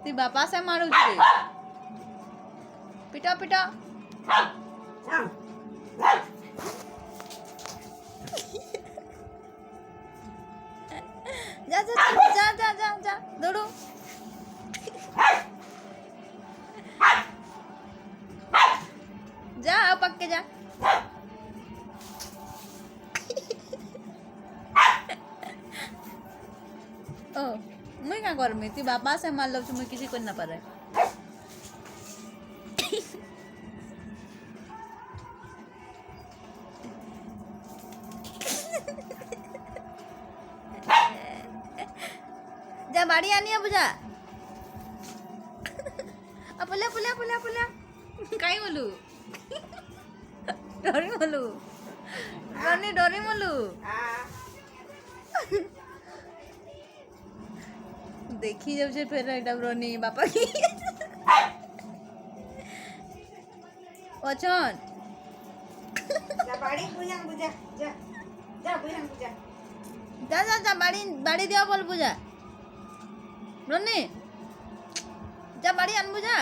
तू बापा से मारू पिटा पिटा जा जा जा जा जा जा दौड़ो जा पक्के जा ओ मुई क्या करमी तू बापा से मार लो मुई किसी को ना पारे जा बाड़ी आनी है बुझा पुल्या पुल्या पुल्या पुल्या काई बोलू डरी बोलू रनी डरी बोलू देखी जब से फिर एकदम रोनी बापा की वचन जा बाड़ी बुझा बुझा जा जा बुझा बुझा जा जा जा बाड़ी बाड़ी दिया बोल बुझा रोनी जा बाड़ी आन बुझा